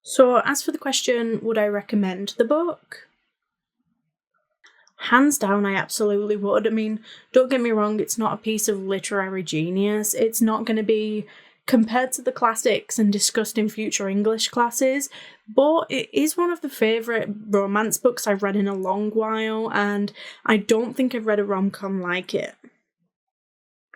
So, as for the question, would I recommend the book? Hands down, I absolutely would. I mean, don't get me wrong, it's not a piece of literary genius. It's not going to be compared to the classics and discussed in future English classes, but it is one of the favourite romance books I've read in a long while, and I don't think I've read a rom-com like it.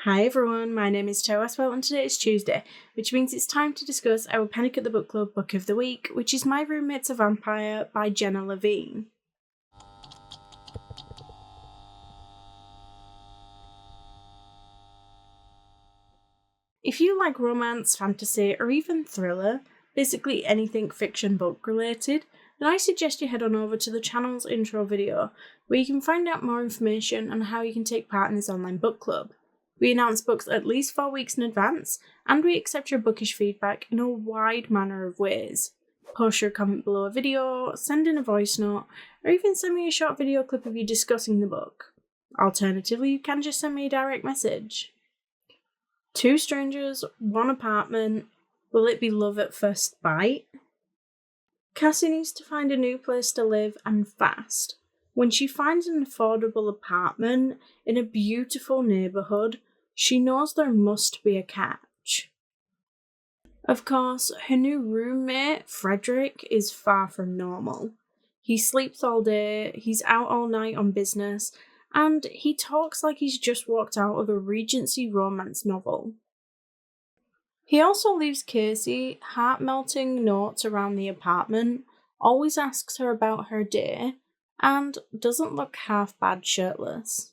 Hi everyone, my name is Toe Aswell and today is Tuesday, which means it's time to discuss our Panic at the Book Club book of the week, which is My Roommate's a Vampire by Jenna Levine. If you like romance, fantasy, or even thriller, basically anything fiction book related, then I suggest you head on over to the channel's intro video, where you can find out more information on how you can take part in this online book club. We announce books at least 4 weeks in advance, and we accept your bookish feedback in a wide manner of ways. Post your comment below a video, send in a voice note, or even send me a short video clip of you discussing the book. Alternatively, you can just send me a direct message. 2 strangers, 1 apartment. Will it be love at first bite? Cassie needs to find a new place to live and fast. When she finds an affordable apartment in a beautiful neighbourhood, she knows there must be a catch. Of course, her new roommate, Frederick, is far from normal. He sleeps all day, he's out all night on business, and he talks like he's just walked out of a Regency romance novel. He also leaves Casey heart-melting notes around the apartment, always asks her about her day, and doesn't look half bad shirtless.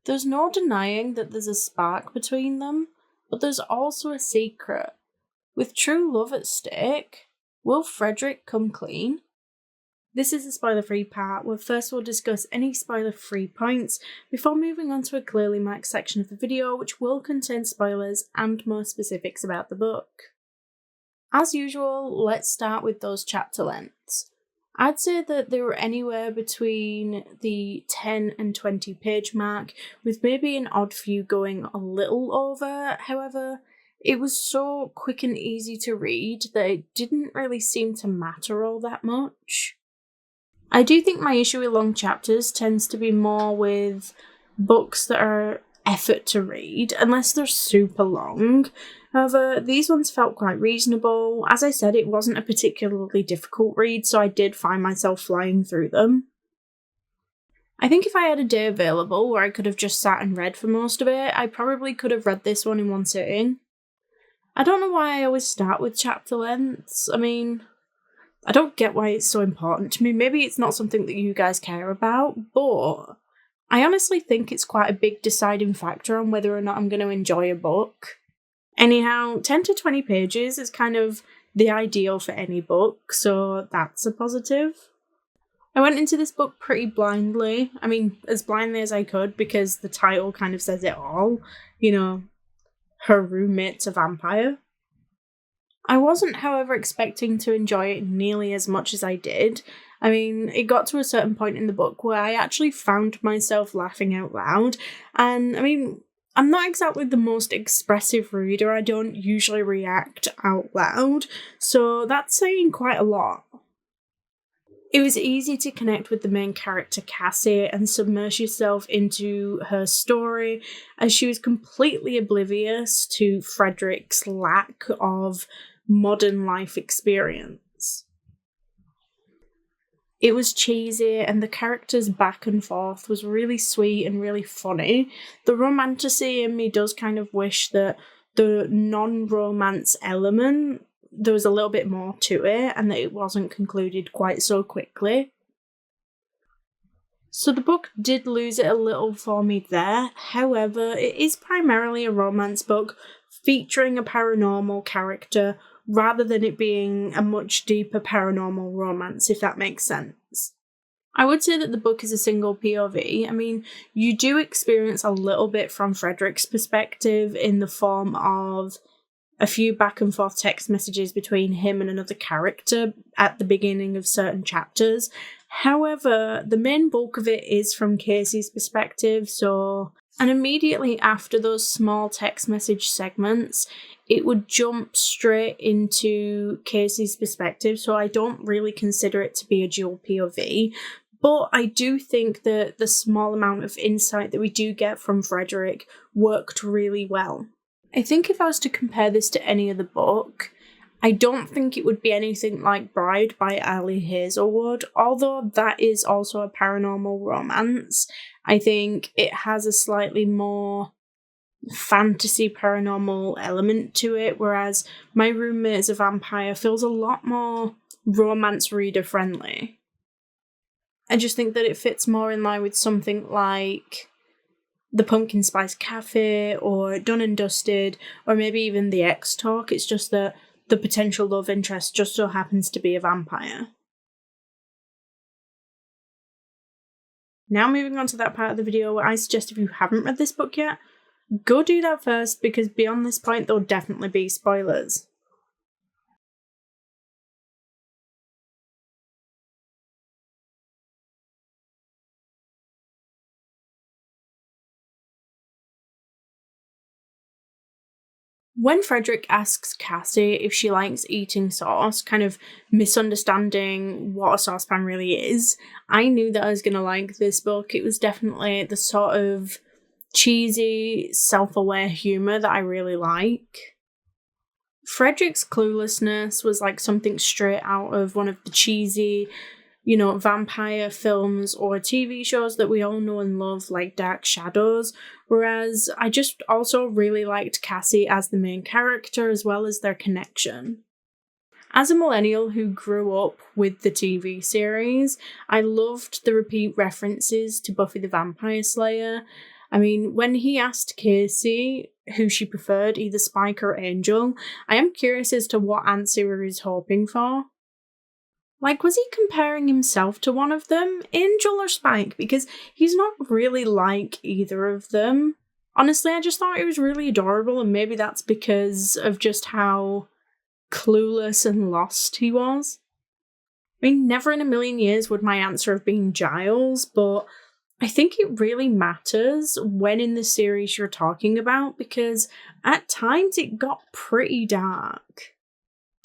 There's no denying that there's a spark between them, but there's also a secret. With true love at stake, will Frederick come clean? This is a spoiler-free part, where first we'll discuss any spoiler-free points before moving on to a clearly marked section of the video which will contain spoilers and more specifics about the book. As usual, let's start with those chapter lengths. I'd say that they were anywhere between the 10 and 20 page mark, with maybe an odd few going a little over. However, it was so quick and easy to read that it didn't really seem to matter all that much. I do think my issue with long chapters tends to be more with books that are effort to read, unless they're super long. However, these ones felt quite reasonable. As I said, it wasn't a particularly difficult read, so I did find myself flying through them. I think if I had a day available where I could have just sat and read for most of it, I probably could have read this one in one sitting. I don't know why I always start with chapter lengths. I mean, I don't get why it's so important to me. Maybe it's not something that you guys care about, but I honestly think it's quite a big deciding factor on whether or not I'm going to enjoy a book. Anyhow, 10 to 20 pages is kind of the ideal for any book, so that's a positive. I went into this book pretty blindly. I mean, as blindly as I could, because the title kind of says it all. You know, her roommate's a vampire. I wasn't, however, expecting to enjoy it nearly as much as I did. I mean, it got to a certain point in the book where I actually found myself laughing out loud, and I mean, I'm not exactly the most expressive reader. I don't usually react out loud, so that's saying quite a lot. It was easy to connect with the main character Cassie and submerge yourself into her story, as she was completely oblivious to Frederick's lack of modern life experience. It was cheesy, and the characters' back and forth was really sweet and really funny. The romantasy in me does kind of wish that the non-romance element, there was a little bit more to it, and that it wasn't concluded quite so quickly. So the book did lose it a little for me there. However, it is primarily a romance book featuring a paranormal character, rather than it being a much deeper paranormal romance, if that makes sense. I would say that the book is a single POV. I mean, you do experience a little bit from Frederick's perspective in the form of a few back and forth text messages between him and another character at the beginning of certain chapters. However, the main bulk of it is from Casey's perspective, and immediately after those small text message segments, it would jump straight into Casey's perspective, so I don't really consider it to be a dual POV. But I do think that the small amount of insight that we do get from Frederick worked really well. I think if I was to compare this to any other book, I don't think it would be anything like Bride by Ali Hazelwood, although that is also a paranormal romance. I think it has a slightly more fantasy paranormal element to it, whereas My Roommate is a Vampire feels a lot more romance reader friendly. I just think that it fits more in line with something like The Pumpkin Spice Cafe or Done and Dusted, or maybe even The X Talk. It's just that the potential love interest just so happens to be a vampire. Now moving on to that part of the video where I suggest if you haven't read this book yet, go do that first, because beyond this point there'll definitely be spoilers. When Frederick asks Cassie if she likes eating sauce, kind of misunderstanding what a saucepan really is, I knew that I was going to like this book. It was definitely the sort of cheesy, self-aware humour that I really like. Frederick's cluelessness was like something straight out of one of the cheesy, vampire films or TV shows that we all know and love, like Dark Shadows, whereas I just also really liked Cassie as the main character as well as their connection. As a millennial who grew up with the TV series, I loved the repeat references to Buffy the Vampire Slayer. I mean, when he asked Casey who she preferred, either Spike or Angel, I am curious as to what answer he was hoping for. Like, was he comparing himself to one of them, Angel or Spike? Because he's not really like either of them. Honestly, I just thought he was really adorable, and maybe that's because of just how clueless and lost he was. I mean, never in a million years would my answer have been Giles, but I think it really matters when in the series you're talking about, because at times it got pretty dark.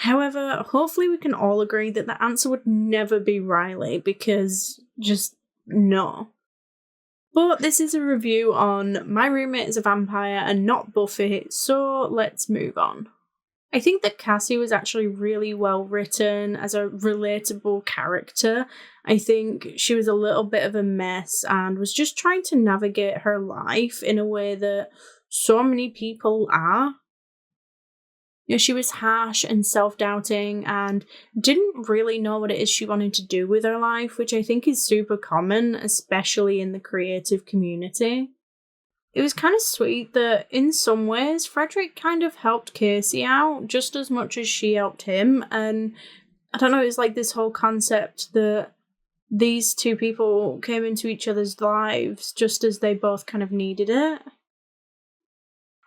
However, hopefully we can all agree that the answer would never be Riley, because just no. But this is a review on My Roommate is a Vampire and not Buffy, so let's move on. I think that Cassie was actually really well written as a relatable character. I think she was a little bit of a mess and was just trying to navigate her life in a way that so many people are. She was harsh and self-doubting and didn't really know what it is she wanted to do with her life, which I think is super common, especially in the creative community. It was kind of sweet that in some ways Frederick kind of helped Casey out just as much as she helped him, and I don't know, it's like this whole concept that these two people came into each other's lives just as they both kind of needed it.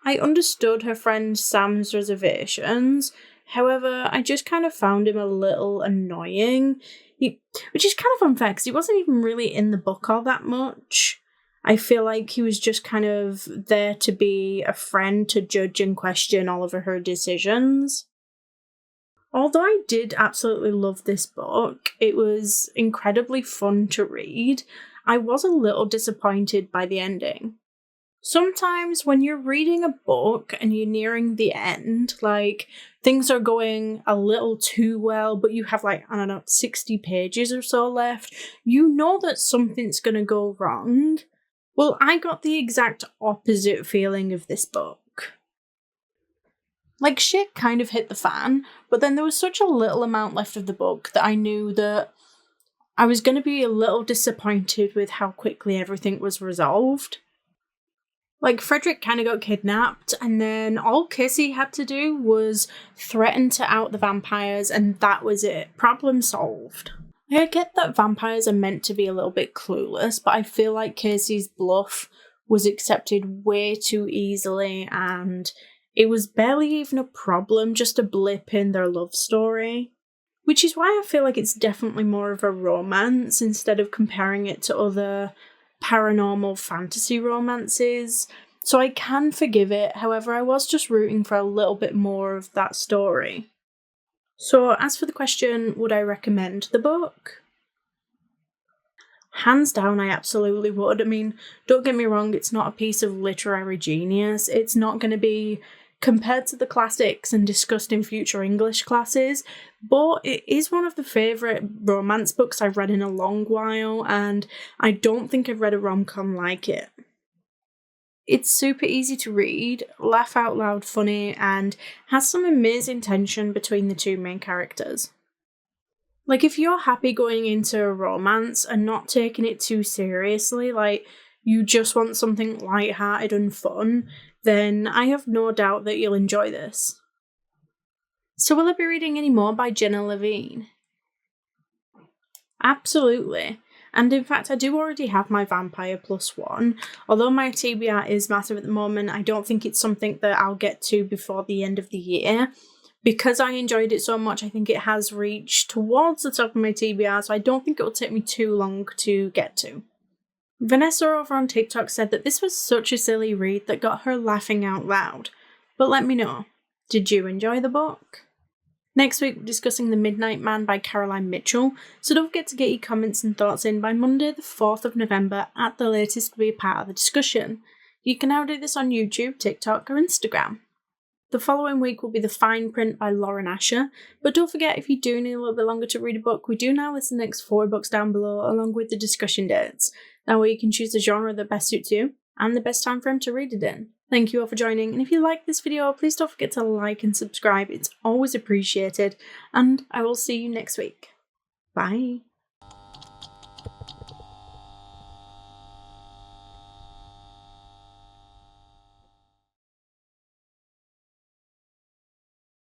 I understood her friend Sam's reservations, however, I just kind of found him a little annoying, which is kind of unfair because he wasn't even really in the book all that much. I feel like he was just kind of there to be a friend to judge and question all of her decisions. Although I did absolutely love this book, it was incredibly fun to read, I was a little disappointed by the ending. Sometimes when you're reading a book and you're nearing the end, like things are going a little too well, but you have 60 pages or so left, you know that something's going to go wrong. Well, I got the exact opposite feeling of this book. Like, shit kind of hit the fan, but then there was such a little amount left of the book that I knew that I was going to be a little disappointed with how quickly everything was resolved. Like, Frederick kind of got kidnapped, and then all Casey had to do was threaten to out the vampires, and that was it. Problem solved. I get that vampires are meant to be a little bit clueless, but I feel like Casey's bluff was accepted way too easily, and it was barely even a problem, just a blip in their love story. Which is why I feel like it's definitely more of a romance instead of comparing it to other paranormal fantasy romances. so I can forgive it. However, I was just rooting for a little bit more of that story. So as for the question, would I recommend the book? Hands down, I absolutely would. I mean, don't get me wrong, it's not a piece of literary genius. It's not going to be compared to the classics and discussed in future English classes, but it is one of the favourite romance books I've read in a long while, and I don't think I've read a rom-com like it. It's super easy to read, laugh out loud funny, and has some amazing tension between the two main characters. Like, if you're happy going into a romance and not taking it too seriously, like, you just want something light-hearted and fun, then I have no doubt that you'll enjoy this. So will I be reading any more by Jenna Levine? Absolutely. And in fact, I do already have my Vampire +1. Although my TBR is massive at the moment, I don't think it's something that I'll get to before the end of the year. Because I enjoyed it so much, I think it has reached towards the top of my TBR, so I don't think it will take me too long to get to. Vanessa over on TikTok said that this was such a silly read that got her laughing out loud. But let me know, did you enjoy the book? Next week, we're discussing The Midnight Man by Caroline Mitchell, so don't forget to get your comments and thoughts in by Monday the 4th of November at the latest to be a part of the discussion. You can now do this on YouTube, TikTok or Instagram. The following week will be The Fine Print by Lauren Asher, but don't forget, if you do need a little bit longer to read a book, we do now list the next 4 books down below along with the discussion dates. That way you can choose the genre that best suits you and the best time frame to read it in. Thank you all for joining, and if you like this video, please don't forget to like and subscribe, it's always appreciated, and I will see you next week. Bye!